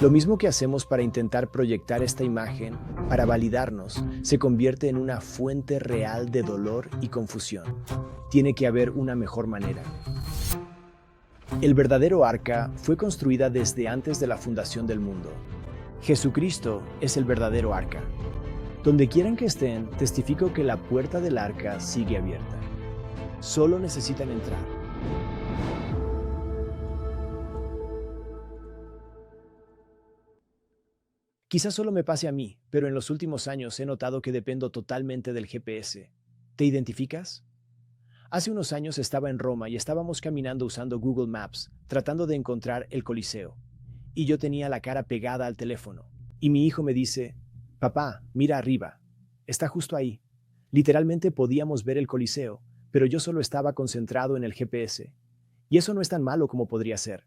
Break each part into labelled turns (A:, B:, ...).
A: Lo mismo que hacemos para intentar proyectar esta imagen, para validarnos, se convierte en una fuente real de dolor y confusión. Tiene que haber una mejor manera. El verdadero arca fue construida desde antes de la fundación del mundo. Jesucristo es el verdadero arca. Donde quieran que estén, testifico que la puerta del arca sigue abierta. Solo necesitan entrar. Quizás solo me pase a mí, pero en los últimos años he notado que dependo totalmente del GPS. ¿Te identificas? Hace unos años estaba en Roma y estábamos caminando usando Google Maps, tratando de encontrar el Coliseo. Y yo tenía la cara pegada al teléfono. Y mi hijo me dice, papá, mira arriba. Está justo ahí. Literalmente podíamos ver el Coliseo, pero yo solo estaba concentrado en el GPS. Y eso no es tan malo como podría ser.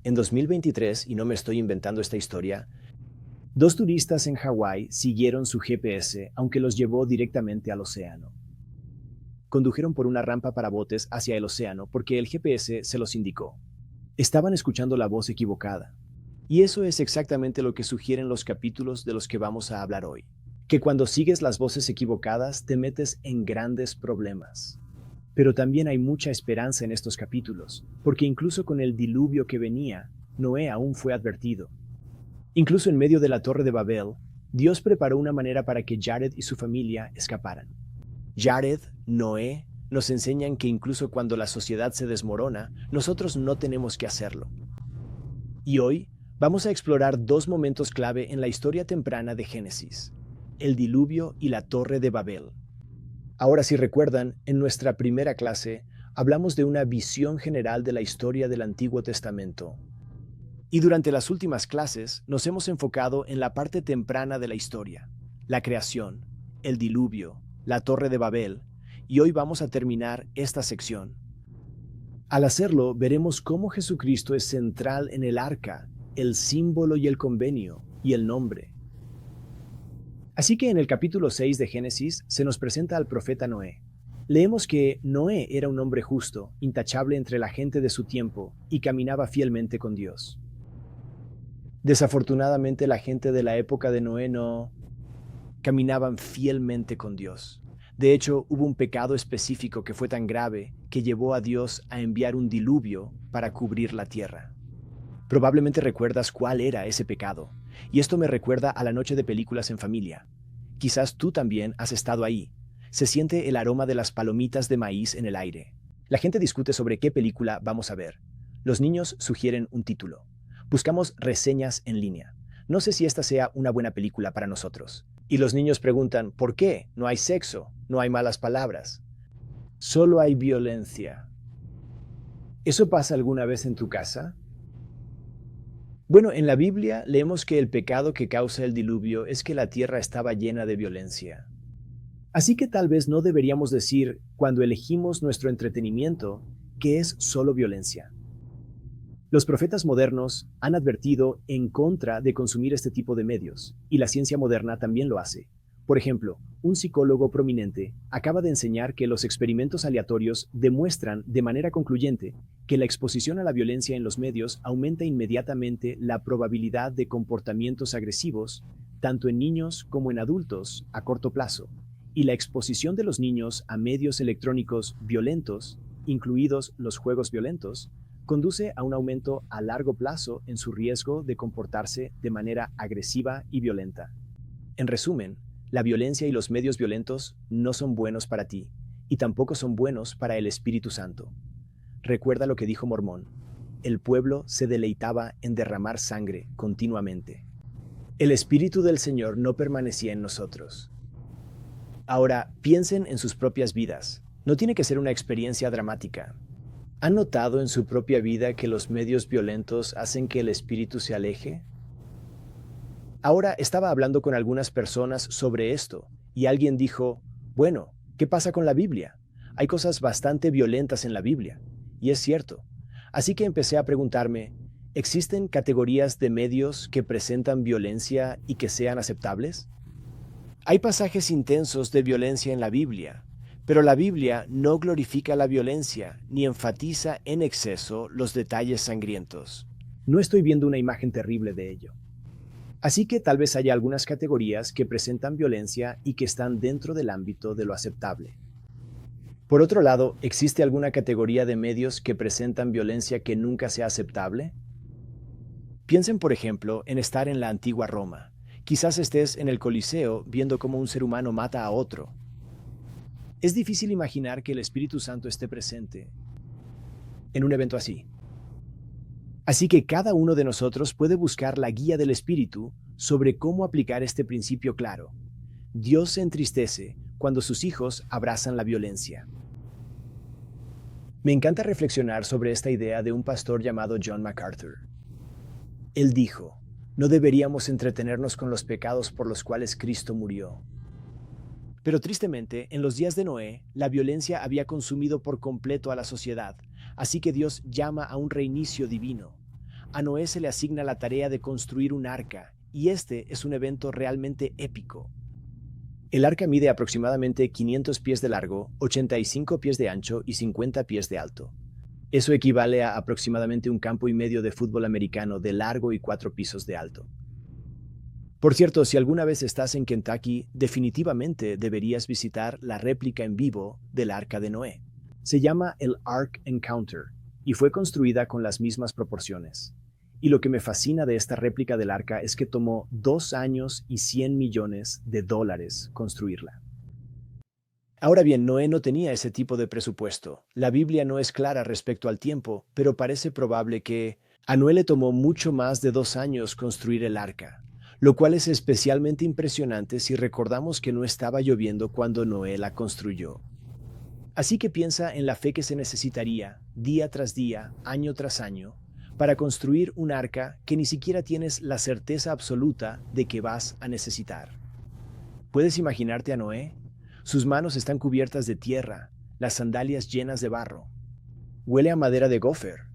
A: En 2023, y no me estoy inventando esta historia, 2 turistas en Hawái siguieron su GPS, aunque los llevó directamente al océano. Condujeron por una rampa para botes hacia el océano porque el GPS se los indicó. Estaban escuchando la voz equivocada. Y eso es exactamente lo que sugieren los capítulos de los que vamos a hablar hoy. Que cuando sigues las voces equivocadas te metes en grandes problemas. Pero también hay mucha esperanza en estos capítulos, porque incluso con el diluvio que venía, Noé aún fue advertido. Incluso en medio de la Torre de Babel, Dios preparó una manera para que Jared y su familia escaparan. Jared, Noé, nos enseñan que incluso cuando la sociedad se desmorona, nosotros no tenemos que hacerlo. Y hoy vamos a explorar 2 momentos clave en la historia temprana de Génesis: el diluvio y la Torre de Babel. Ahora, si recuerdan, en nuestra primera clase hablamos de una visión general de la historia del Antiguo Testamento. Y durante las últimas clases nos hemos enfocado en la parte temprana de la historia, la creación, el diluvio, la Torre de Babel, y hoy vamos a terminar esta sección. Al hacerlo, veremos cómo Jesucristo es central en el arca, el símbolo y el convenio, y el nombre. Así que en el capítulo 6 de Génesis se nos presenta al profeta Noé. Leemos que Noé era un hombre justo, intachable entre la gente de su tiempo, y caminaba fielmente con Dios. Desafortunadamente, la gente de la época de Noé no caminaban fielmente con Dios. De hecho, hubo un pecado específico que fue tan grave que llevó a Dios a enviar un diluvio para cubrir la tierra. Probablemente recuerdas cuál era ese pecado, y esto me recuerda a la noche de películas en familia. Quizás tú también has estado ahí. Se siente el aroma de las palomitas de maíz en el aire. La gente discute sobre qué película vamos a ver. Los niños sugieren un título. Buscamos reseñas en línea. No sé si esta sea una buena película para nosotros. Y los niños preguntan, ¿por qué? No hay sexo, no hay malas palabras. Solo hay violencia. ¿Eso pasa alguna vez en tu casa? Bueno, en la Biblia leemos que el pecado que causa el diluvio es que la tierra estaba llena de violencia. Así que tal vez no deberíamos decir, cuando elegimos nuestro entretenimiento, que es solo violencia. Los profetas modernos han advertido en contra de consumir este tipo de medios, y la ciencia moderna también lo hace. Por ejemplo, un psicólogo prominente acaba de enseñar que los experimentos aleatorios demuestran de manera concluyente que la exposición a la violencia en los medios aumenta inmediatamente la probabilidad de comportamientos agresivos, tanto en niños como en adultos, a corto plazo, y la exposición de los niños a medios electrónicos violentos, incluidos los juegos violentos, conduce a un aumento a largo plazo en su riesgo de comportarse de manera agresiva y violenta. En resumen, la violencia y los medios violentos no son buenos para ti, y tampoco son buenos para el Espíritu Santo. Recuerda lo que dijo Mormón: el pueblo se deleitaba en derramar sangre continuamente. El Espíritu del Señor no permanecía en nosotros. Ahora, piensen en sus propias vidas. No tiene que ser una experiencia dramática. ¿Han notado en su propia vida que los medios violentos hacen que el espíritu se aleje? Ahora estaba hablando con algunas personas sobre esto, y alguien dijo, bueno, ¿qué pasa con la Biblia? Hay cosas bastante violentas en la Biblia, y es cierto. Así que empecé a preguntarme, ¿existen categorías de medios que presentan violencia y que sean aceptables? Hay pasajes intensos de violencia en la Biblia, pero la Biblia no glorifica la violencia ni enfatiza en exceso los detalles sangrientos. No estoy viendo una imagen terrible de ello. Así que tal vez haya algunas categorías que presentan violencia y que están dentro del ámbito de lo aceptable. Por otro lado, ¿existe alguna categoría de medios que presentan violencia que nunca sea aceptable? Piensen, por ejemplo, en estar en la antigua Roma. Quizás estés en el Coliseo viendo cómo un ser humano mata a otro. Es difícil imaginar que el Espíritu Santo esté presente en un evento así. Así que cada uno de nosotros puede buscar la guía del Espíritu sobre cómo aplicar este principio claro. Dios se entristece cuando sus hijos abrazan la violencia. Me encanta reflexionar sobre esta idea de un pastor llamado John MacArthur. Él dijo, no deberíamos entretenernos con los pecados por los cuales Cristo murió. Pero tristemente, en los días de Noé, la violencia había consumido por completo a la sociedad, así que Dios llama a un reinicio divino. A Noé se le asigna la tarea de construir un arca, y este es un evento realmente épico. El arca mide aproximadamente 500 pies de largo, 85 pies de ancho y 50 pies de alto. Eso equivale a aproximadamente un campo y medio de fútbol americano de largo y 4 pisos de alto. Por cierto, si alguna vez estás en Kentucky, definitivamente deberías visitar la réplica en vivo del Arca de Noé. Se llama el Ark Encounter y fue construida con las mismas proporciones. Y lo que me fascina de esta réplica del arca es que tomó 2 años y $100 millones construirla. Ahora bien, Noé no tenía ese tipo de presupuesto. La Biblia no es clara respecto al tiempo, pero parece probable que a Noé le tomó mucho más de 2 años construir el arca, lo cual es especialmente impresionante si recordamos que no estaba lloviendo cuando Noé la construyó. Así que piensa en la fe que se necesitaría, día tras día, año tras año, para construir un arca que ni siquiera tienes la certeza absoluta de que vas a necesitar. ¿Puedes imaginarte a Noé? Sus manos están cubiertas de tierra, las sandalias llenas de barro. Huele a madera de gofer.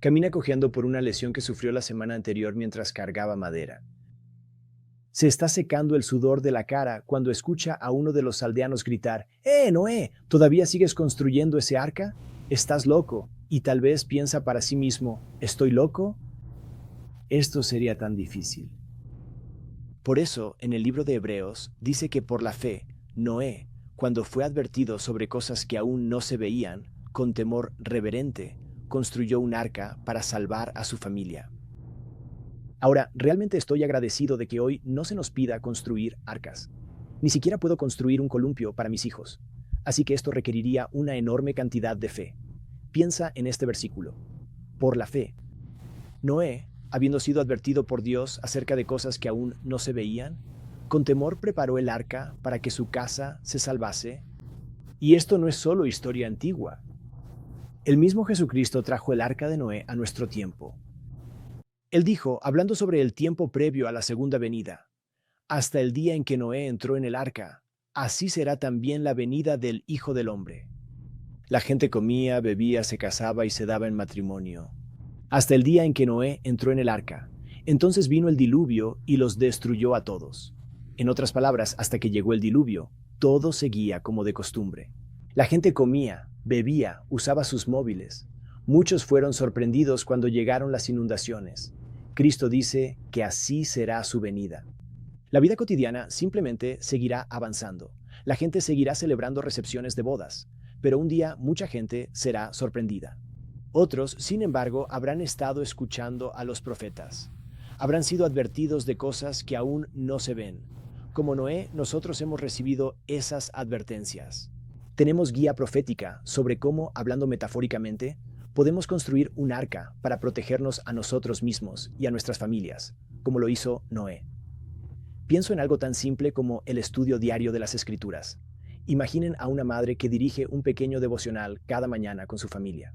A: Camina cojeando por una lesión que sufrió la semana anterior mientras cargaba madera. Se está secando el sudor de la cara cuando escucha a uno de los aldeanos gritar: Noé! ¿Todavía sigues construyendo ese arca? Estás loco. Y tal vez piensa para sí mismo: ¿estoy loco? Esto sería tan difícil. Por eso, en el libro de Hebreos, dice que por la fe, Noé, cuando fue advertido sobre cosas que aún no se veían, con temor reverente, construyó un arca para salvar a su familia. Ahora, realmente estoy agradecido de que hoy no se nos pida construir arcas. Ni siquiera puedo construir un columpio para mis hijos. Así que esto requeriría una enorme cantidad de fe. Piensa en este versículo. Por la fe, Noé, habiendo sido advertido por Dios acerca de cosas que aún no se veían, con temor preparó el arca para que su casa se salvase. Y esto no es solo historia antigua. El mismo Jesucristo trajo el arca de Noé a nuestro tiempo. Él dijo, hablando sobre el tiempo previo a la segunda venida: hasta el día en que Noé entró en el arca, así será también la venida del Hijo del Hombre. La gente comía, bebía, se casaba y se daba en matrimonio. Hasta el día en que Noé entró en el arca. Entonces vino el diluvio y los destruyó a todos. En otras palabras, hasta que llegó el diluvio, todo seguía como de costumbre. La gente comía, bebía, usaba sus móviles. Muchos fueron sorprendidos cuando llegaron las inundaciones. Cristo dice que así será su venida. La vida cotidiana simplemente seguirá avanzando. La gente seguirá celebrando recepciones de bodas, pero un día mucha gente será sorprendida. Otros, sin embargo, habrán estado escuchando a los profetas. Habrán sido advertidos de cosas que aún no se ven. Como Noé, nosotros hemos recibido esas advertencias. Tenemos guía profética sobre cómo, hablando metafóricamente, podemos construir un arca para protegernos a nosotros mismos y a nuestras familias, como lo hizo Noé. Pienso en algo tan simple como el estudio diario de las Escrituras. Imaginen a una madre que dirige un pequeño devocional cada mañana con su familia.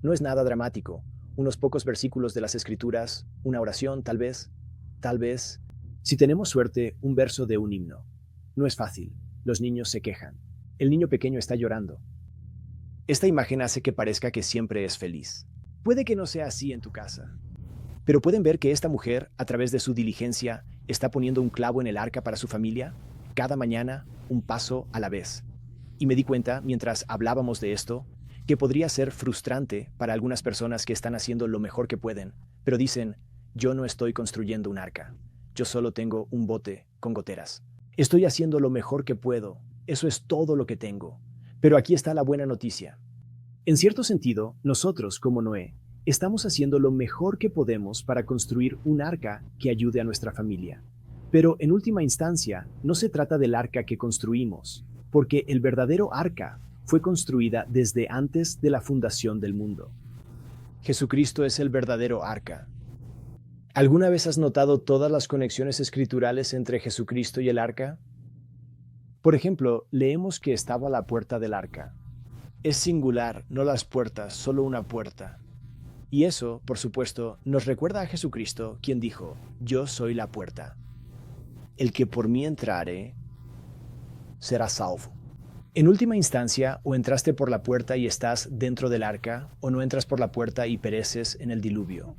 A: No es nada dramático, unos pocos versículos de las Escrituras, una oración tal vez, si tenemos suerte, un verso de un himno. No es fácil, los niños se quejan, el niño pequeño está llorando. Esta imagen hace que parezca que siempre es feliz. Puede que no sea así en tu casa, pero ¿pueden ver que esta mujer, a través de su diligencia, está poniendo un clavo en el arca para su familia? Cada mañana, un paso a la vez. Y me di cuenta, mientras hablábamos de esto, que podría ser frustrante para algunas personas que están haciendo lo mejor que pueden, pero dicen, yo no estoy construyendo un arca, yo solo tengo un bote con goteras. Estoy haciendo lo mejor que puedo, eso es todo lo que tengo. Pero aquí está la buena noticia. En cierto sentido, nosotros, como Noé, estamos haciendo lo mejor que podemos para construir un arca que ayude a nuestra familia. Pero en última instancia, no se trata del arca que construimos, porque el verdadero arca fue construida desde antes de la fundación del mundo. Jesucristo es el verdadero arca. ¿Alguna vez has notado todas las conexiones escriturales entre Jesucristo y el arca? Por ejemplo, leemos que estaba a la puerta del arca. Es singular, no las puertas, solo una puerta. Y eso, por supuesto, nos recuerda a Jesucristo, quien dijo, yo soy la puerta. El que por mí entrare, será salvo. En última instancia, o entraste por la puerta y estás dentro del arca, o no entras por la puerta y pereces en el diluvio.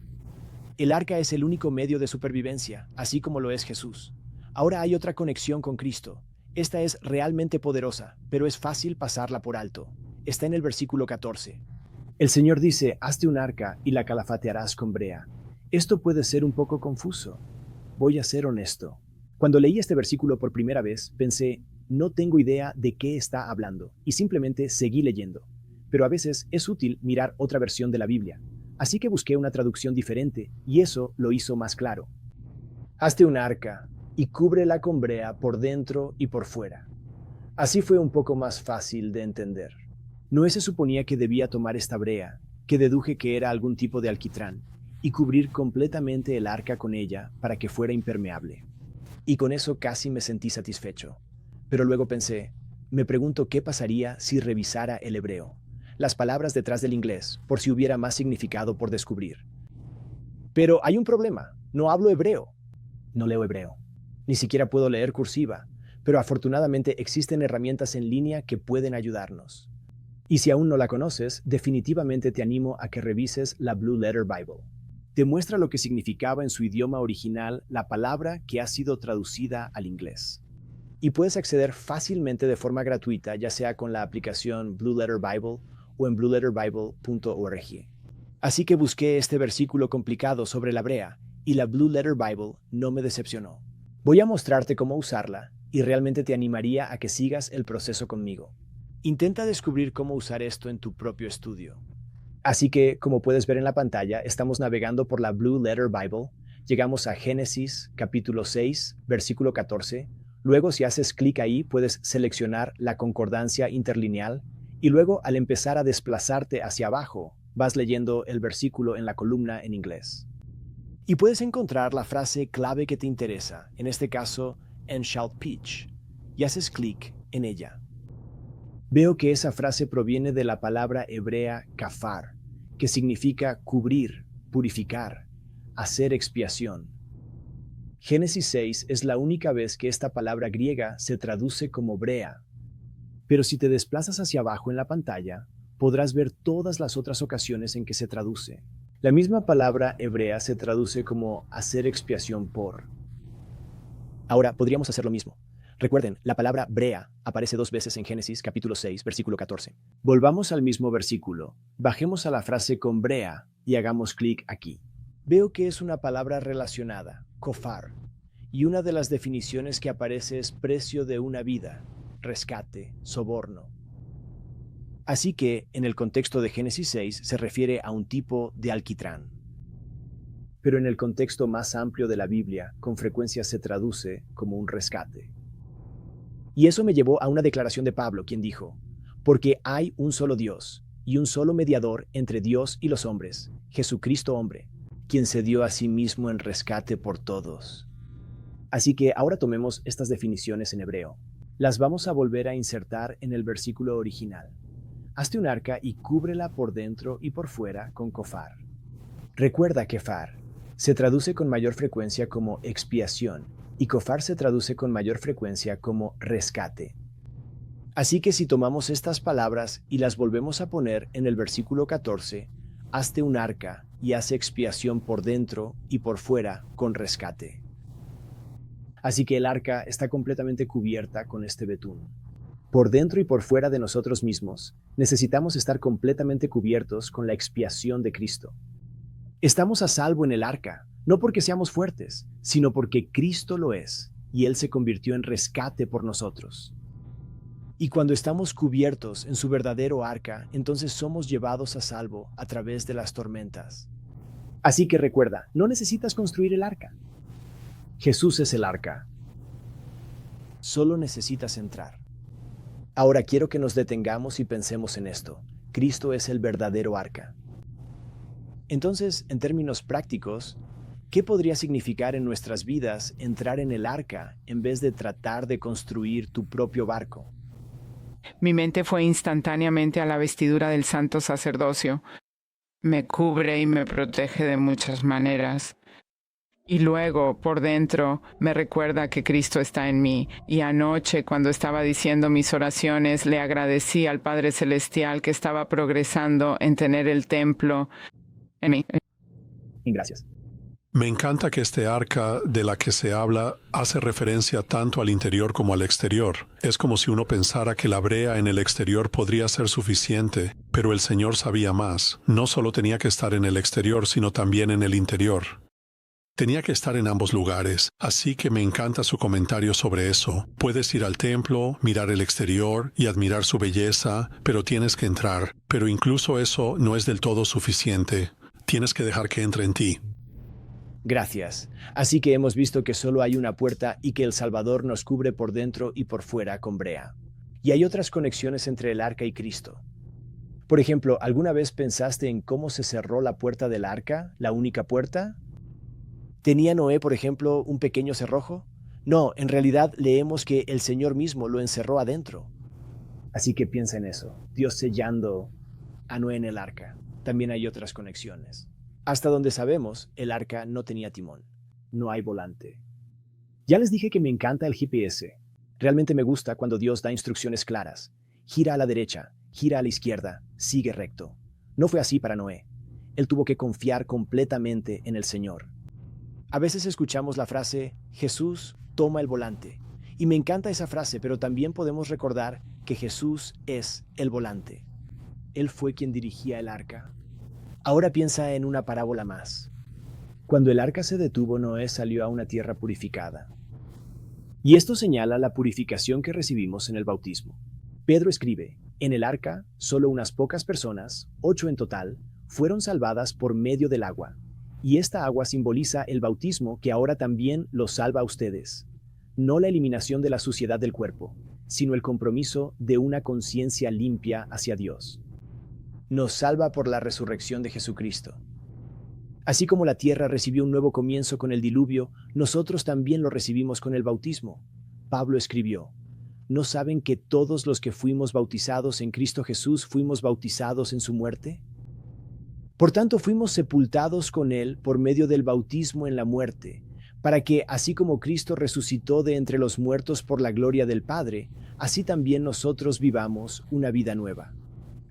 A: El arca es el único medio de supervivencia, así como lo es Jesús. Ahora hay otra conexión con Cristo. Esta es realmente poderosa, pero es fácil pasarla por alto. Está en el versículo 14. El Señor dice, hazte un arca y la calafatearás con brea. Esto puede ser un poco confuso. Voy a ser honesto. Cuando leí este versículo por primera vez, pensé, no tengo idea de qué está hablando, y simplemente seguí leyendo. Pero a veces es útil mirar otra versión de la Biblia. Así que busqué una traducción diferente, y eso lo hizo más claro. Hazte un arca y cúbrela con brea por dentro y por fuera. Así fue un poco más fácil de entender. Noé se suponía que debía tomar esta brea, que deduje que era algún tipo de alquitrán, y cubrir completamente el arca con ella para que fuera impermeable. Y con eso casi me sentí satisfecho. Pero luego pensé, me pregunto qué pasaría si revisara el hebreo, las palabras detrás del inglés, por si hubiera más significado por descubrir. Pero hay un problema, no hablo hebreo. No leo hebreo. Ni siquiera puedo leer cursiva, pero afortunadamente existen herramientas en línea que pueden ayudarnos. Y si aún no la conoces, definitivamente te animo a que revises la Blue Letter Bible. Te muestra lo que significaba en su idioma original la palabra que ha sido traducida al inglés. Y puedes acceder fácilmente de forma gratuita, ya sea con la aplicación Blue Letter Bible o en blueletterbible.org. Así que busqué este versículo complicado sobre la brea, y la Blue Letter Bible no me decepcionó. Voy a mostrarte cómo usarla, y realmente te animaría a que sigas el proceso conmigo. Intenta descubrir cómo usar esto en tu propio estudio. Así que, como puedes ver en la pantalla, estamos navegando por la Blue Letter Bible, llegamos a Génesis capítulo 6, versículo 14. Luego, si haces clic ahí, puedes seleccionar la concordancia interlineal, y luego, al empezar a desplazarte hacia abajo, vas leyendo el versículo en la columna en inglés. Y puedes encontrar la frase clave que te interesa, en este caso, and shall pitch, y haces clic en ella. Veo que esa frase proviene de la palabra hebrea kafar, que significa cubrir, purificar, hacer expiación. Génesis 6 es la única vez que esta palabra griega se traduce como brea. Pero si te desplazas hacia abajo en la pantalla, podrás ver todas las otras ocasiones en que se traduce. La misma palabra hebrea se traduce como hacer expiación por. Ahora, podríamos hacer lo mismo. Recuerden, la palabra brea aparece 2 veces en Génesis capítulo 6, versículo 14. Volvamos al mismo versículo, bajemos a la frase con brea y hagamos clic aquí. Veo que es una palabra relacionada, kofar, y una de las definiciones que aparece es precio de una vida, rescate, soborno. Así que, en el contexto de Génesis 6, se refiere a un tipo de alquitrán. Pero en el contexto más amplio de la Biblia, con frecuencia se traduce como un rescate. Y eso me llevó a una declaración de Pablo, quien dijo, porque hay un solo Dios y un solo mediador entre Dios y los hombres, Jesucristo hombre, quien se dio a sí mismo en rescate por todos. Así que ahora tomemos estas definiciones en hebreo. Las vamos a volver a insertar en el versículo original. Hazte un arca y cúbrela por dentro y por fuera con kofar. Recuerda que far se traduce con mayor frecuencia como expiación y kofar se traduce con mayor frecuencia como rescate. Así que si tomamos estas palabras y las volvemos a poner en el versículo 14, hazte un arca y haz expiación por dentro y por fuera con rescate. Así que el arca está completamente cubierta con este betún. Por dentro y por fuera de nosotros mismos, necesitamos estar completamente cubiertos con la expiación de Cristo. Estamos a salvo en el arca, no porque seamos fuertes, sino porque Cristo lo es, y Él se convirtió en rescate por nosotros. Y cuando estamos cubiertos en su verdadero arca, entonces somos llevados a salvo a través de las tormentas. Así que recuerda, no necesitas construir el arca. Jesús es el arca. Solo necesitas entrar. Ahora quiero que nos detengamos y pensemos en esto. Cristo es el verdadero arca. Entonces, en términos prácticos, ¿qué podría significar en nuestras vidas entrar en el arca en vez de tratar de construir tu propio barco?
B: Mi mente fue instantáneamente a la vestidura del santo sacerdocio. Me cubre y me protege de muchas maneras. Y luego, por dentro, me recuerda que Cristo está en mí. Y anoche, cuando estaba diciendo mis oraciones, le agradecí al Padre Celestial que estaba progresando en tener el templo en mí.
A: Gracias.
C: Me encanta que este arca de la que se habla hace referencia tanto al interior como al exterior. Es como si uno pensara que la brea en el exterior podría ser suficiente, pero el Señor sabía más. No solo tenía que estar en el exterior, sino también en el interior. Tenía que estar en ambos lugares, así que me encanta su comentario sobre eso. Puedes ir al templo, mirar el exterior y admirar su belleza, pero tienes que entrar. Pero incluso eso no es del todo suficiente. Tienes que dejar que entre en ti.
A: Gracias. Así que hemos visto que solo hay una puerta y que el Salvador nos cubre por dentro y por fuera con brea. Y hay otras conexiones entre el arca y Cristo. Por ejemplo, ¿alguna vez pensaste en cómo se cerró la puerta del arca, la única puerta? ¿Tenía Noé, por ejemplo, un pequeño cerrojo? No, en realidad leemos que el Señor mismo lo encerró adentro. Así que piensa en eso, Dios sellando a Noé en el arca. También hay otras conexiones. Hasta donde sabemos, el arca no tenía timón. No hay volante. Ya les dije que me encanta el GPS. Realmente me gusta cuando Dios da instrucciones claras. Gira a la derecha, gira a la izquierda, sigue recto. No fue así para Noé. Él tuvo que confiar completamente en el Señor. A veces escuchamos la frase, Jesús toma el volante. Y me encanta esa frase, pero también podemos recordar que Jesús es el volante. Él fue quien dirigía el arca. Ahora piensa en una parábola más. Cuando el arca se detuvo, Noé salió a una tierra purificada. Y esto señala la purificación que recibimos en el bautismo. Pedro escribe, en el arca, solo unas pocas personas, 8 en total, fueron salvadas por medio del agua. Y esta agua simboliza el bautismo que ahora también los salva a ustedes. No la eliminación de la suciedad del cuerpo, sino el compromiso de una conciencia limpia hacia Dios. Nos salva por la resurrección de Jesucristo. Así como la tierra recibió un nuevo comienzo con el diluvio, nosotros también lo recibimos con el bautismo. Pablo escribió, ¿no saben que todos los que fuimos bautizados en Cristo Jesús fuimos bautizados en su muerte? Por tanto, fuimos sepultados con Él por medio del bautismo en la muerte, para que, así como Cristo resucitó de entre los muertos por la gloria del Padre, así también nosotros vivamos una vida nueva.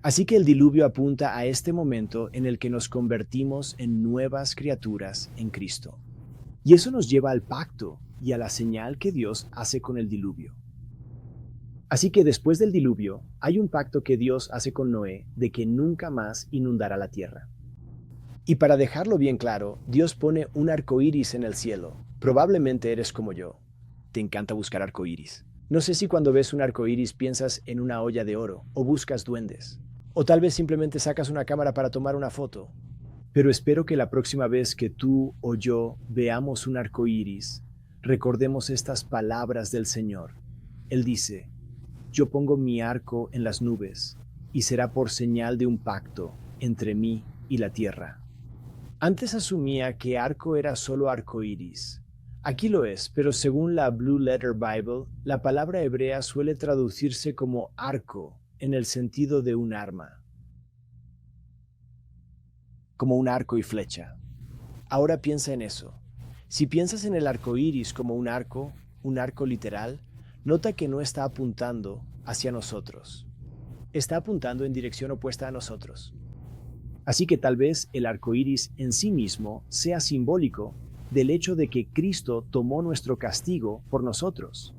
A: Así que el diluvio apunta a este momento en el que nos convertimos en nuevas criaturas en Cristo. Y eso nos lleva al pacto y a la señal que Dios hace con el diluvio. Así que después del diluvio, hay un pacto que Dios hace con Noé de que nunca más inundará la tierra. Y para dejarlo bien claro, Dios pone un arco iris en el cielo. Probablemente eres como yo. Te encanta buscar arco iris. No sé si cuando ves un arco iris piensas en una olla de oro o buscas duendes. O tal vez simplemente sacas una cámara para tomar una foto. Pero espero que la próxima vez que tú o yo veamos un arco iris, recordemos estas palabras del Señor. Él dice, yo pongo mi arco en las nubes, y será por señal de un pacto entre mí y la tierra. Antes asumía que arco era solo arco iris. Aquí lo es, pero según la Blue Letter Bible, la palabra hebrea suele traducirse como arco en el sentido de un arma. Como un arco y flecha. Ahora piensa en eso. Si piensas en el arco iris como un arco literal, nota que no está apuntando hacia nosotros. Está apuntando en dirección opuesta a nosotros. Así que tal vez el arco iris en sí mismo sea simbólico del hecho de que Cristo tomó nuestro castigo por nosotros.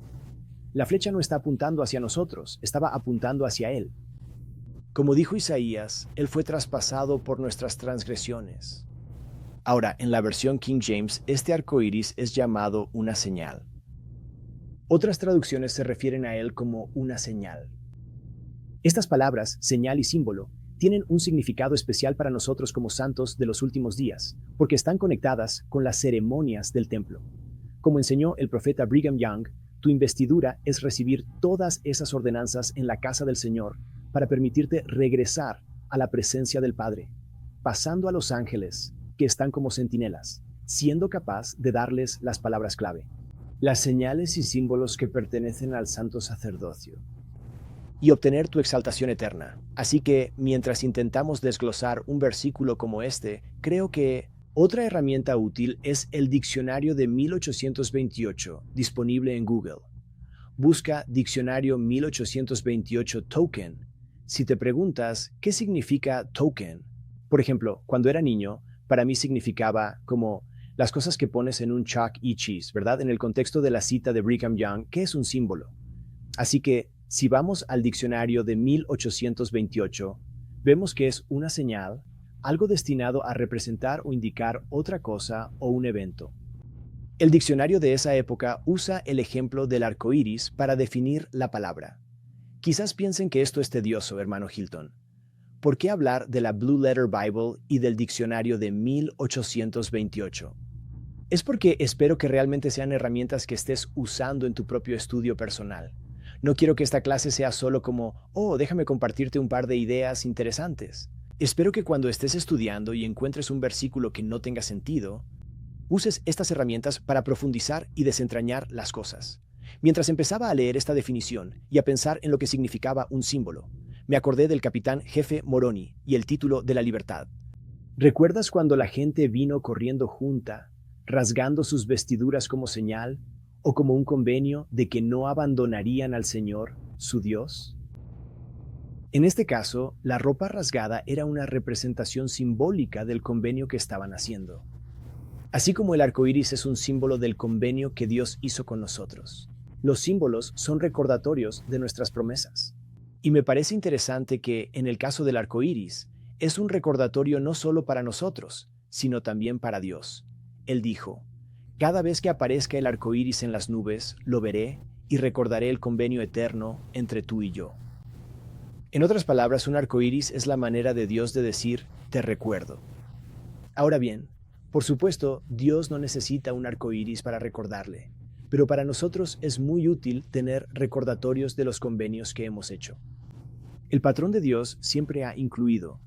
A: La flecha no está apuntando hacia nosotros, estaba apuntando hacia Él. Como dijo Isaías, Él fue traspasado por nuestras transgresiones. Ahora, en la versión King James, este arco iris es llamado una señal. Otras traducciones se refieren a él como una señal. Estas palabras, señal y símbolo, tienen un significado especial para nosotros como santos de los últimos días, porque están conectadas con las ceremonias del templo. Como enseñó el profeta Brigham Young, tu investidura es recibir todas esas ordenanzas en la casa del Señor para permitirte regresar a la presencia del Padre, pasando a los ángeles, que están como centinelas, siendo capaz de darles las palabras clave, las señales y símbolos que pertenecen al santo sacerdocio, y obtener tu exaltación eterna. Así que, mientras intentamos desglosar un versículo como este, creo que otra herramienta útil es el diccionario de 1828, disponible en Google. Busca Diccionario 1828 Token. Si te preguntas, ¿qué significa token? Por ejemplo, cuando era niño, para mí significaba como las cosas que pones en un chalk y cheese, ¿verdad? En el contexto de la cita de Brigham Young, ¿qué es un símbolo? Así que, si vamos al diccionario de 1828, vemos que es una señal, algo destinado a representar o indicar otra cosa o un evento. El diccionario de esa época usa el ejemplo del arco iris para definir la palabra. Quizás piensen que esto es tedioso, hermano Hilton. ¿Por qué hablar de la Blue Letter Bible y del diccionario de 1828? Es porque espero que realmente sean herramientas que estés usando en tu propio estudio personal. No quiero que esta clase sea solo como, déjame compartirte un par de ideas interesantes. Espero que cuando estés estudiando y encuentres un versículo que no tenga sentido, uses estas herramientas para profundizar y desentrañar las cosas. Mientras empezaba a leer esta definición y a pensar en lo que significaba un símbolo, me acordé del capitán jefe Moroni y el título de la libertad. ¿Recuerdas cuando la gente vino corriendo junta, rasgando sus vestiduras como señal o como un convenio de que no abandonarían al Señor, su Dios? En este caso, la ropa rasgada era una representación simbólica del convenio que estaban haciendo. Así como el arco iris es un símbolo del convenio que Dios hizo con nosotros. Los símbolos son recordatorios de nuestras promesas. Y me parece interesante que, en el caso del arco iris, es un recordatorio no solo para nosotros, sino también para Dios. Él dijo, cada vez que aparezca el arco iris en las nubes, lo veré y recordaré el convenio eterno entre tú y yo. En otras palabras, un arco iris es la manera de Dios de decir, te recuerdo. Ahora bien, por supuesto, Dios no necesita un arco iris para recordarle, pero para nosotros es muy útil tener recordatorios de los convenios que hemos hecho. El patrón de Dios siempre ha incluido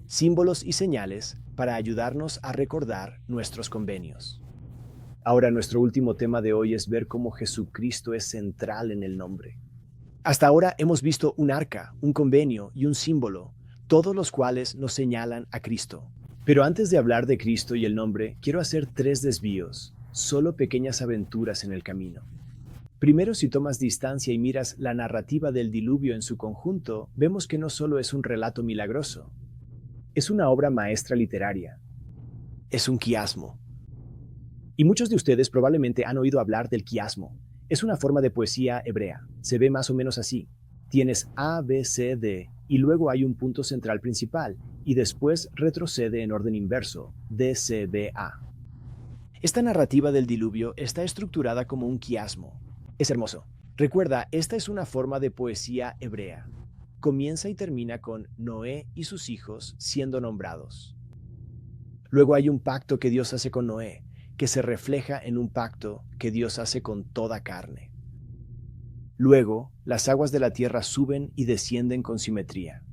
A: símbolos y señales para ayudarnos a recordar nuestros convenios. Ahora, nuestro último tema de hoy es ver cómo Jesucristo es central en el nombre. Hasta ahora hemos visto un arca, un convenio y un símbolo, todos los cuales nos señalan a Cristo. Pero antes de hablar de Cristo y el nombre, quiero hacer 3 desvíos, solo pequeñas aventuras en el camino. Primero, si tomas distancia y miras la narrativa del diluvio en su conjunto, vemos que no solo es un relato milagroso, es una obra maestra literaria. Es un quiasmo. Y muchos de ustedes probablemente han oído hablar del quiasmo. Es una forma de poesía hebrea. Se ve más o menos así. Tienes A, B, C, D, y luego hay un punto central principal, y después retrocede en orden inverso, D, C, B, A. Esta narrativa del diluvio está estructurada como un quiasmo. Es hermoso. Recuerda, esta es una forma de poesía hebrea. Comienza y termina con Noé y sus hijos siendo nombrados. Luego hay un pacto que Dios hace con Noé, que se refleja en un pacto que Dios hace con toda carne. Luego, las aguas de la tierra suben y descienden con simetría.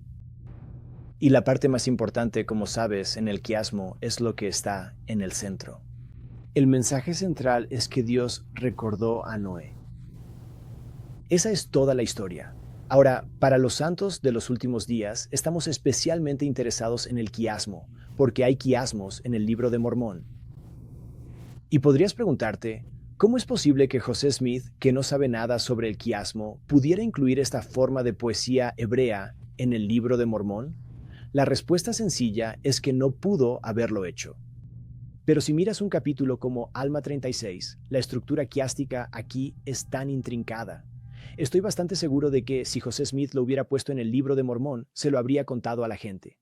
A: Y la parte más importante, como sabes, en el quiasmo es lo que está en el centro. El mensaje central es que Dios recordó a Noé. Esa es toda la historia. Ahora, para los santos de los últimos días, estamos especialmente interesados en el quiasmo, porque hay quiasmos en el libro de Mormón. Y podrías preguntarte, ¿cómo es posible que José Smith, que no sabe nada sobre el quiasmo, pudiera incluir esta forma de poesía hebrea en el libro de Mormón? La respuesta sencilla es que no pudo haberlo hecho. Pero si miras un capítulo como Alma 36, la estructura quiástica aquí es tan intrincada. Estoy bastante seguro de que si José Smith lo hubiera puesto en el libro de Mormón, se lo habría contado a la gente.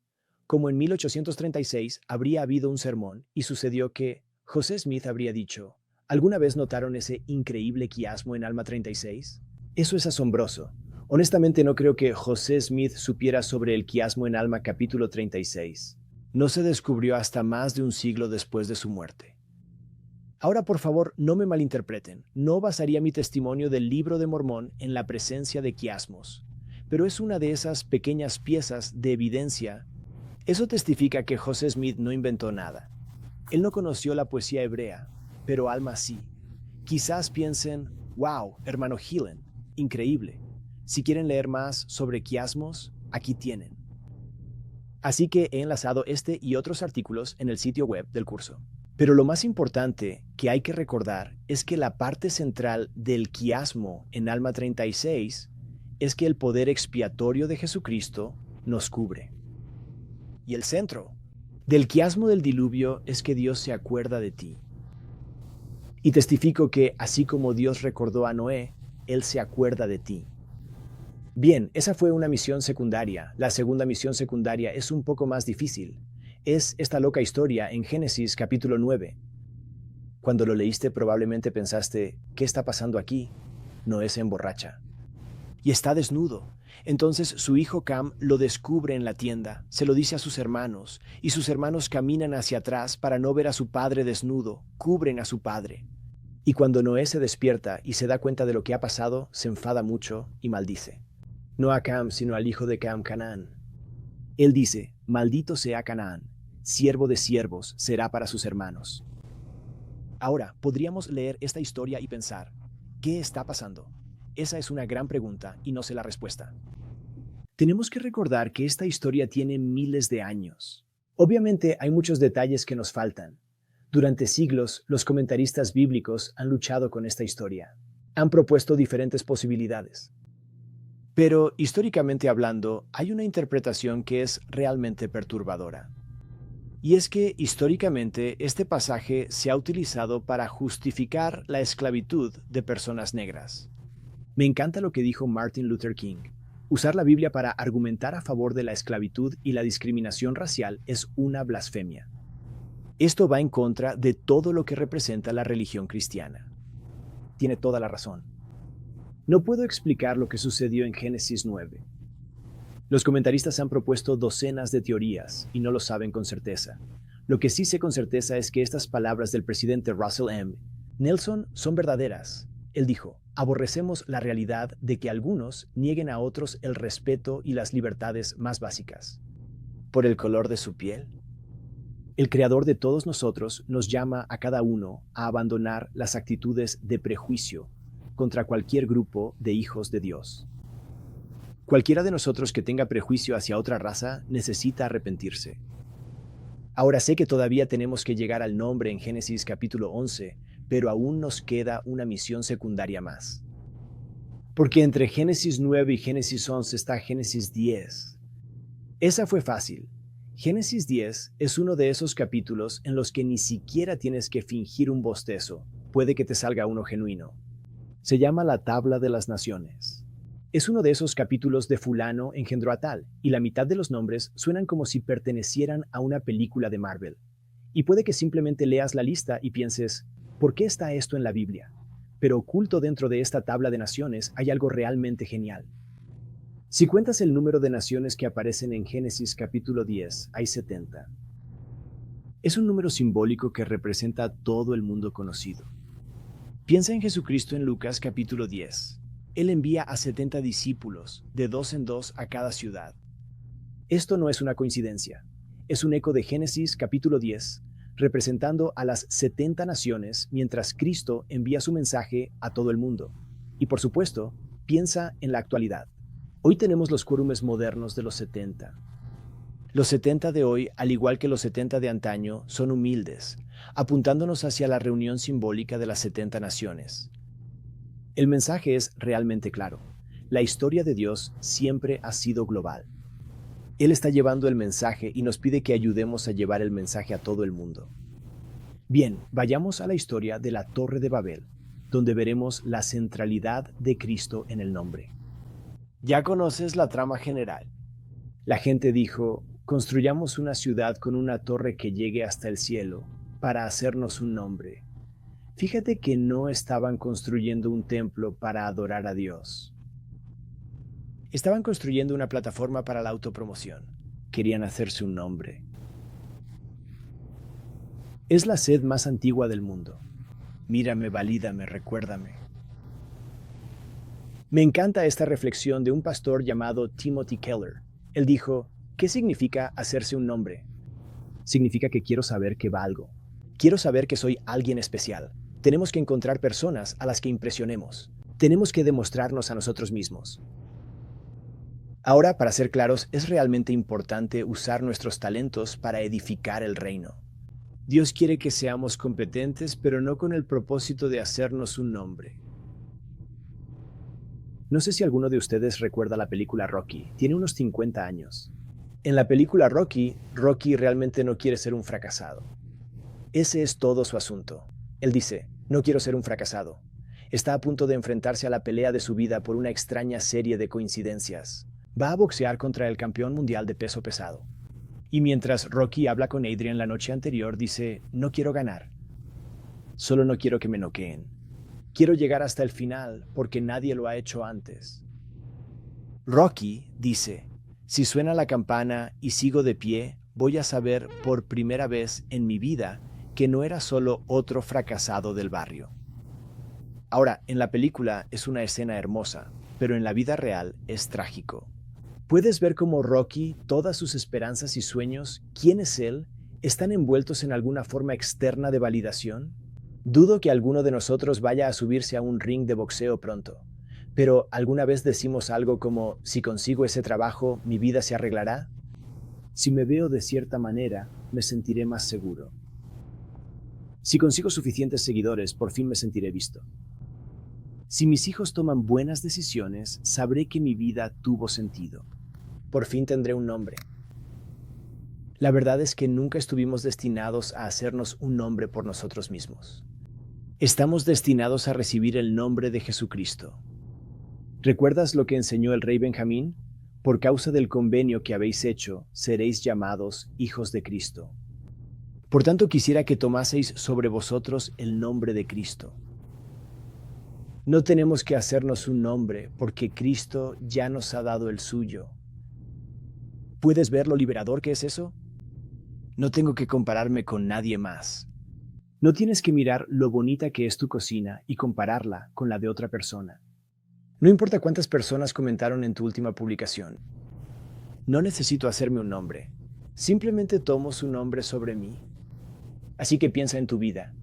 A: Como en 1836 habría habido un sermón y sucedió que José Smith habría dicho, ¿alguna vez notaron ese increíble quiasmo en Alma 36? Eso es asombroso. Honestamente no creo que José Smith supiera sobre el quiasmo en Alma capítulo 36. No se descubrió hasta más de un siglo después de su muerte. Ahora, por favor, no me malinterpreten. No basaría mi testimonio del Libro de Mormón en la presencia de quiasmos, pero es una de esas pequeñas piezas de evidencia. Eso testifica que José Smith no inventó nada. Él no conoció la poesía hebrea, pero Alma sí. Quizás piensen, wow, hermano Gillen, increíble. Si quieren leer más sobre quiasmos, aquí tienen. Así que he enlazado este y otros artículos en el sitio web del curso. Pero lo más importante que hay que recordar es que la parte central del quiasmo en Alma 36 es que el poder expiatorio de Jesucristo nos cubre. Y el centro del quiasmo del diluvio es que Dios se acuerda de ti. Y testifico que, así como Dios recordó a Noé, Él se acuerda de ti. Bien, esa fue una misión secundaria. La segunda misión secundaria es un poco más difícil. Es esta loca historia en Génesis capítulo 9. Cuando lo leíste probablemente pensaste, ¿qué está pasando aquí? Noé se emborracha. Y está desnudo. Entonces su hijo Cam lo descubre en la tienda, se lo dice a sus hermanos, y sus hermanos caminan hacia atrás para no ver a su padre desnudo, cubren a su padre. Y cuando Noé se despierta y se da cuenta de lo que ha pasado, se enfada mucho y maldice. No a Cam, sino al hijo de Cam, Canaán. Él dice, maldito sea Canaán, siervo de siervos será para sus hermanos. Ahora, podríamos leer esta historia y pensar, ¿qué está pasando? Esa es una gran pregunta y no sé la respuesta. Tenemos que recordar que esta historia tiene miles de años. Obviamente hay muchos detalles que nos faltan. Durante siglos, los comentaristas bíblicos han luchado con esta historia. Han propuesto diferentes posibilidades. Pero, históricamente hablando, hay una interpretación que es realmente perturbadora. Y es que, históricamente, este pasaje se ha utilizado para justificar la esclavitud de personas negras. Me encanta lo que dijo Martin Luther King. Usar la Biblia para argumentar a favor de la esclavitud y la discriminación racial es una blasfemia. Esto va en contra de todo lo que representa la religión cristiana. Tiene toda la razón. No puedo explicar lo que sucedió en Génesis 9. Los comentaristas han propuesto docenas de teorías y no lo saben con certeza. Lo que sí sé con certeza es que estas palabras del presidente Russell M. Nelson son verdaderas. Él dijo, aborrecemos la realidad de que algunos nieguen a otros el respeto y las libertades más básicas. ¿Por el color de su piel? El Creador de todos nosotros nos llama a cada uno a abandonar las actitudes de prejuicio contra cualquier grupo de hijos de Dios. Cualquiera de nosotros que tenga prejuicio hacia otra raza necesita arrepentirse. Ahora sé que todavía tenemos que llegar al nombre en Génesis capítulo 11, pero aún nos queda una misión secundaria más. Porque entre Génesis 9 y Génesis 11 está Génesis 10. Esa fue fácil. Génesis 10 es uno de esos capítulos en los que ni siquiera tienes que fingir un bostezo. Puede que te salga uno genuino. Se llama la Tabla de las Naciones. Es uno de esos capítulos de fulano engendró a tal, y la mitad de los nombres suenan como si pertenecieran a una película de Marvel. Y puede que simplemente leas la lista y pienses, ¿por qué está esto en la Biblia? Pero oculto dentro de esta tabla de naciones hay algo realmente genial. Si cuentas el número de naciones que aparecen en Génesis capítulo 10, hay 70. Es un número simbólico que representa todo el mundo conocido. Piensa en Jesucristo en Lucas capítulo 10. Él envía a 70 discípulos, de 2 en 2 a cada ciudad. Esto no es una coincidencia. Es un eco de Génesis capítulo 10, representando a las 70 naciones mientras Cristo envía su mensaje a todo el mundo. Y por supuesto, piensa en la actualidad. Hoy tenemos los quórumes modernos de los 70. Los 70 de hoy, al igual que los 70 de antaño, son humildes, apuntándonos hacia la reunión simbólica de las 70 naciones. El mensaje es realmente claro. La historia de Dios siempre ha sido global. Él está llevando el mensaje y nos pide que ayudemos a llevar el mensaje a todo el mundo. Bien, vayamos a la historia de la Torre de Babel, donde veremos la centralidad de Cristo en el nombre. Ya conoces la trama general. La gente dijo, construyamos una ciudad con una torre que llegue hasta el cielo para hacernos un nombre. Fíjate que no estaban construyendo un templo para adorar a Dios. Estaban construyendo una plataforma para la autopromoción. Querían hacerse un nombre. Es la sed más antigua del mundo. Mírame, valídame, recuérdame. Me encanta esta reflexión de un pastor llamado Timothy Keller. Él dijo, ¿qué significa hacerse un nombre? Significa que quiero saber que valgo. Quiero saber que soy alguien especial. Tenemos que encontrar personas a las que impresionemos. Tenemos que demostrarnos a nosotros mismos. Ahora, para ser claros, es realmente importante usar nuestros talentos para edificar el reino. Dios quiere que seamos competentes, pero no con el propósito de hacernos un nombre. No sé si alguno de ustedes recuerda la película Rocky. Tiene unos 50 años. En la película Rocky realmente no quiere ser un fracasado. Ese es todo su asunto. Él dice, no quiero ser un fracasado. Está a punto de enfrentarse a la pelea de su vida por una extraña serie de coincidencias. Va a boxear contra el campeón mundial de peso pesado. Y mientras Rocky habla con Adrian la noche anterior, dice, no quiero ganar. Solo no quiero que me noqueen. Quiero llegar hasta el final porque nadie lo ha hecho antes. Rocky dice, si suena la campana y sigo de pie, voy a saber por primera vez en mi vida que no era solo otro fracasado del barrio. Ahora, en la película es una escena hermosa, pero en la vida real es trágico. Puedes ver cómo Rocky, todas sus esperanzas y sueños, quién es él, están envueltos en alguna forma externa de validación. Dudo que alguno de nosotros vaya a subirse a un ring de boxeo pronto, pero ¿alguna vez decimos algo como, si consigo ese trabajo, mi vida se arreglará? Si me veo de cierta manera, me sentiré más seguro. Si consigo suficientes seguidores, por fin me sentiré visto. Si mis hijos toman buenas decisiones, sabré que mi vida tuvo sentido. Por fin tendré un nombre. La verdad es que nunca estuvimos destinados a hacernos un nombre por nosotros mismos. Estamos destinados a recibir el nombre de Jesucristo. ¿Recuerdas lo que enseñó el rey Benjamín? Por causa del convenio que habéis hecho, seréis llamados hijos de Cristo. Por tanto, quisiera que tomaseis sobre vosotros el nombre de Cristo. No tenemos que hacernos un nombre, porque Cristo ya nos ha dado el suyo. ¿Puedes ver lo liberador que es eso? No tengo que compararme con nadie más. No tienes que mirar lo bonita que es tu cocina y compararla con la de otra persona. No importa cuántas personas comentaron en tu última publicación. No necesito hacerme un nombre. Simplemente tomo su nombre sobre mí. Así que piensa en tu vida.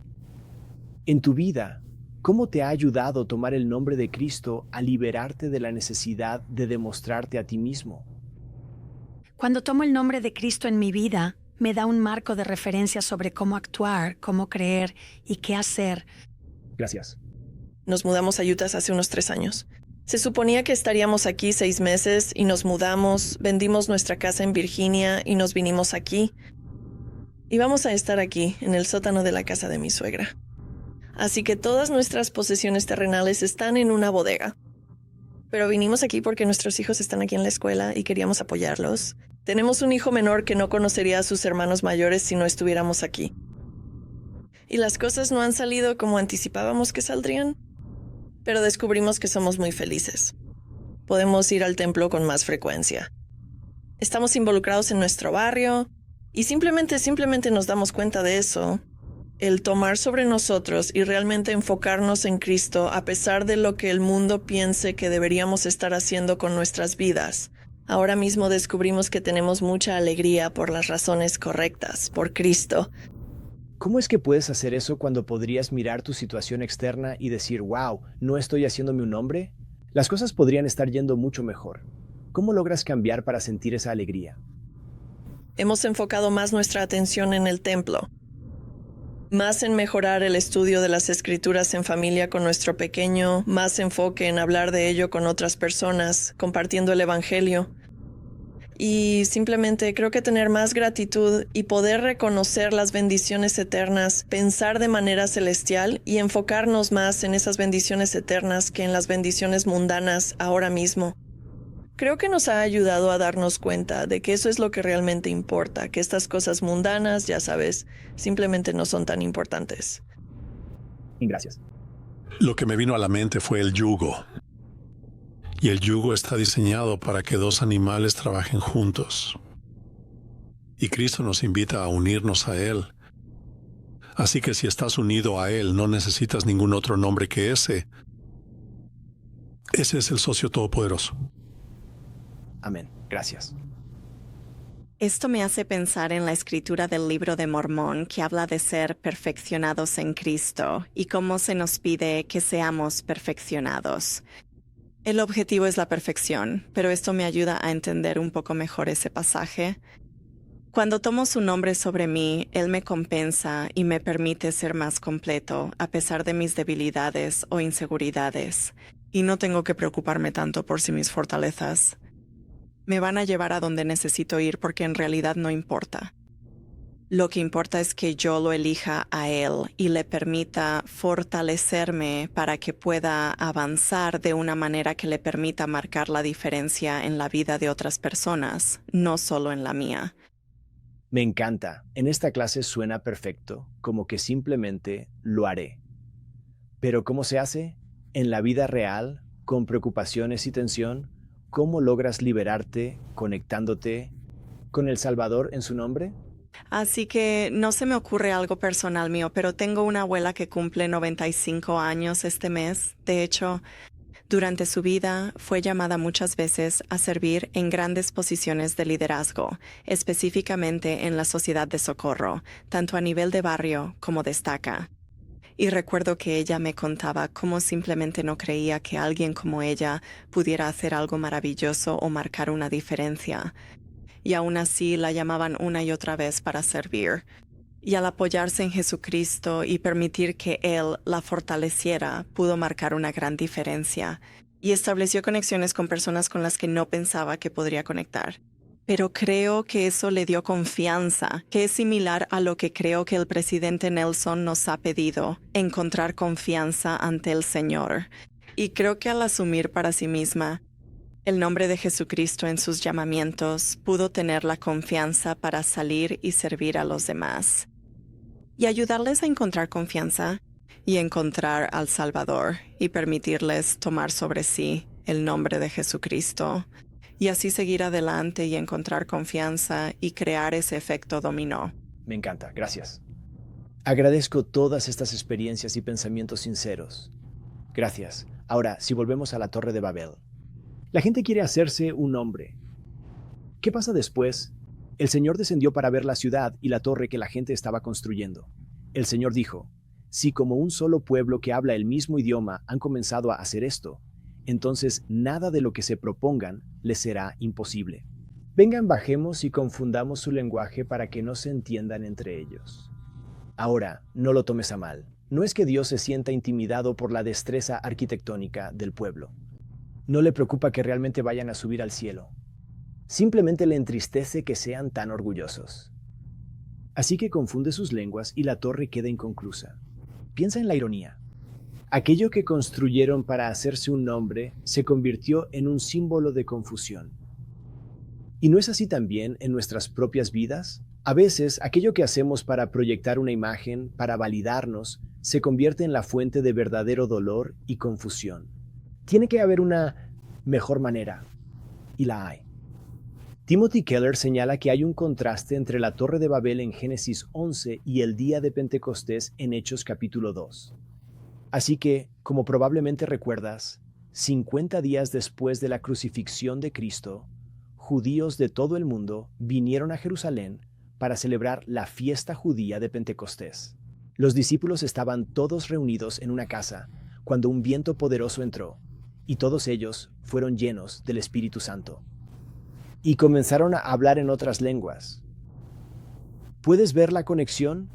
A: En tu vida, ¿cómo te ha ayudado tomar el nombre de Cristo a liberarte de la necesidad de demostrarte a ti mismo?
D: Cuando tomo el nombre de Cristo en mi vida, me da un marco de referencia sobre cómo actuar, cómo creer y qué hacer.
A: Gracias.
E: Nos mudamos a Utah hace unos 3 años. Se suponía que estaríamos aquí 6 meses y nos mudamos, vendimos nuestra casa en Virginia y nos vinimos aquí. Y vamos a estar aquí, en el sótano de la casa de mi suegra. Así que todas nuestras posesiones terrenales están en una bodega. Pero vinimos aquí porque nuestros hijos están aquí en la escuela y queríamos apoyarlos. Tenemos un hijo menor que no conocería a sus hermanos mayores si no estuviéramos aquí. Y las cosas no han salido como anticipábamos que saldrían, pero descubrimos que somos muy felices. Podemos ir al templo con más frecuencia. Estamos involucrados en nuestro barrio y simplemente nos damos cuenta de eso. El tomar sobre nosotros y realmente enfocarnos en Cristo a pesar de lo que el mundo piense que deberíamos estar haciendo con nuestras vidas. Ahora mismo descubrimos que tenemos mucha alegría por las razones correctas, por Cristo.
A: ¿Cómo es que puedes hacer eso cuando podrías mirar tu situación externa y decir, wow, ¿no estoy haciéndome un nombre? Las cosas podrían estar yendo mucho mejor. ¿Cómo logras cambiar para sentir esa alegría?
E: Hemos enfocado más nuestra atención en el templo. Más en mejorar el estudio de las escrituras en familia con nuestro pequeño, más enfoque en hablar de ello con otras personas, compartiendo el evangelio. Y simplemente creo que tener más gratitud y poder reconocer las bendiciones eternas, pensar de manera celestial y enfocarnos más en esas bendiciones eternas que en las bendiciones mundanas ahora mismo. Creo que nos ha ayudado a darnos cuenta de que eso es lo que realmente importa, que estas cosas mundanas, ya sabes, simplemente no son tan importantes.
A: Y gracias.
C: Lo que me vino a la mente fue el yugo. Y el yugo está diseñado para que dos animales trabajen juntos. Y Cristo nos invita a unirnos a Él. Así que si estás unido a Él, no necesitas ningún otro nombre que ese. Ese es el socio todopoderoso.
A: Amén. Gracias.
F: Esto me hace pensar en la escritura del Libro de Mormón que habla de ser perfeccionados en Cristo y cómo se nos pide que seamos perfeccionados. El objetivo es la perfección, pero esto me ayuda a entender un poco mejor ese pasaje. Cuando tomo su nombre sobre mí, Él me compensa y me permite ser más completo, a pesar de mis debilidades o inseguridades. Y no tengo que preocuparme tanto por si mis fortalezas me van a llevar a donde necesito ir porque en realidad no importa. Lo que importa es que yo lo elija a Él y le permita fortalecerme para que pueda avanzar de una manera que le permita marcar la diferencia en la vida de otras personas, no solo en la mía.
A: Me encanta. En esta clase suena perfecto, como que simplemente lo haré. Pero ¿cómo se hace? En la vida real, con preocupaciones y tensión, ¿cómo logras liberarte conectándote con el Salvador en su nombre?
F: Así que no se me ocurre algo personal mío, pero tengo una abuela que cumple 95 años este mes. De hecho, durante su vida fue llamada muchas veces a servir en grandes posiciones de liderazgo, específicamente en la Sociedad de Socorro, tanto a nivel de barrio como de estaca. Y recuerdo que ella me contaba cómo simplemente no creía que alguien como ella pudiera hacer algo maravilloso o marcar una diferencia. Y aún así la llamaban una y otra vez para servir. Y al apoyarse en Jesucristo y permitir que Él la fortaleciera, pudo marcar una gran diferencia. Y estableció conexiones con personas con las que no pensaba que podría conectar. Pero creo que eso le dio confianza, que es similar a lo que creo que el presidente Nelson nos ha pedido, encontrar confianza ante el Señor. Y creo que al asumir para sí misma el nombre de Jesucristo en sus llamamientos, pudo tener la confianza para salir y servir a los demás. Y ayudarles a encontrar confianza y encontrar al Salvador y permitirles tomar sobre sí el nombre de Jesucristo. Y así seguir adelante y encontrar confianza y crear ese efecto dominó.
A: Me encanta, gracias. Agradezco todas estas experiencias y pensamientos sinceros. Gracias. Ahora, si volvemos a la Torre de Babel. La gente quiere hacerse un nombre. ¿Qué pasa después? El Señor descendió para ver la ciudad y la torre que la gente estaba construyendo. El Señor dijo, si como un solo pueblo que habla el mismo idioma han comenzado a hacer esto, entonces nada de lo que se propongan les será imposible. Vengan, bajemos y confundamos su lenguaje para que no se entiendan entre ellos. Ahora, no lo tomes a mal. No es que Dios se sienta intimidado por la destreza arquitectónica del pueblo. No le preocupa que realmente vayan a subir al cielo. Simplemente le entristece que sean tan orgullosos. Así que confunde sus lenguas y la torre queda inconclusa. Piensa en la ironía. Aquello que construyeron para hacerse un nombre se convirtió en un símbolo de confusión. ¿Y no es así también en nuestras propias vidas? A veces, aquello que hacemos para proyectar una imagen, para validarnos, se convierte en la fuente de verdadero dolor y confusión. Tiene que haber una mejor manera, y la hay. Timothy Keller señala que hay un contraste entre la Torre de Babel en Génesis 11 y el día de Pentecostés en Hechos capítulo 2. Así que, como probablemente recuerdas, 50 días después de la crucifixión de Cristo, judíos de todo el mundo vinieron a Jerusalén para celebrar la fiesta judía de Pentecostés. Los discípulos estaban todos reunidos en una casa cuando un viento poderoso entró, y todos ellos fueron llenos del Espíritu Santo. Y comenzaron a hablar en otras lenguas. ¿Puedes ver la conexión?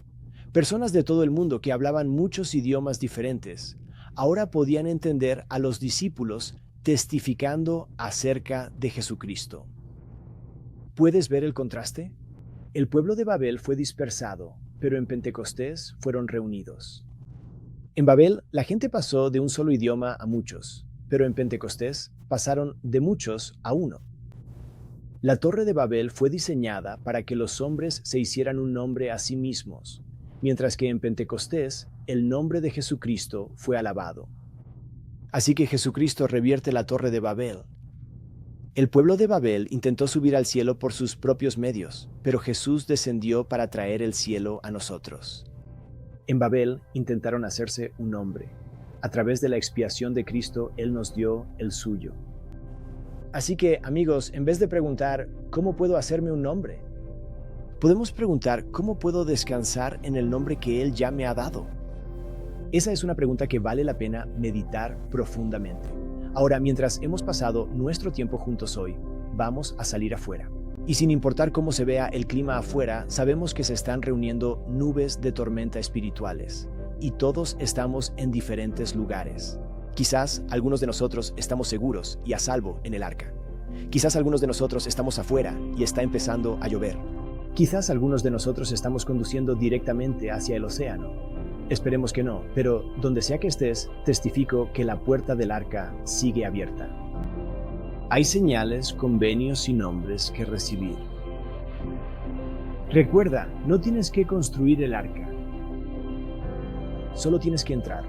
A: Personas de todo el mundo que hablaban muchos idiomas diferentes, ahora podían entender a los discípulos testificando acerca de Jesucristo. ¿Puedes ver el contraste? El pueblo de Babel fue dispersado, pero en Pentecostés fueron reunidos. En Babel, la gente pasó de un solo idioma a muchos, pero en Pentecostés pasaron de muchos a uno. La Torre de Babel fue diseñada para que los hombres se hicieran un nombre a sí mismos, mientras que en Pentecostés el nombre de Jesucristo fue alabado. Así que Jesucristo revierte la Torre de Babel. El pueblo de Babel intentó subir al cielo por sus propios medios, pero Jesús descendió para traer el cielo a nosotros. En Babel intentaron hacerse un nombre. A través de la expiación de Cristo, Él nos dio el suyo. Así que, amigos, en vez de preguntar, ¿cómo puedo hacerme un nombre?, podemos preguntar, ¿cómo puedo descansar en el nombre que Él ya me ha dado? Esa es una pregunta que vale la pena meditar profundamente. Ahora, mientras hemos pasado nuestro tiempo juntos hoy, vamos a salir afuera. Y sin importar cómo se vea el clima afuera, sabemos que se están reuniendo nubes de tormenta espirituales. Y todos estamos en diferentes lugares. Quizás algunos de nosotros estamos seguros y a salvo en el arca. Quizás algunos de nosotros estamos afuera y está empezando a llover. Quizás algunos de nosotros estamos conduciendo directamente hacia el océano. Esperemos que no, pero donde sea que estés, testifico que la puerta del arca sigue abierta. Hay señales, convenios y nombres que recibir. Recuerda, no tienes que construir el arca. Solo tienes que entrar.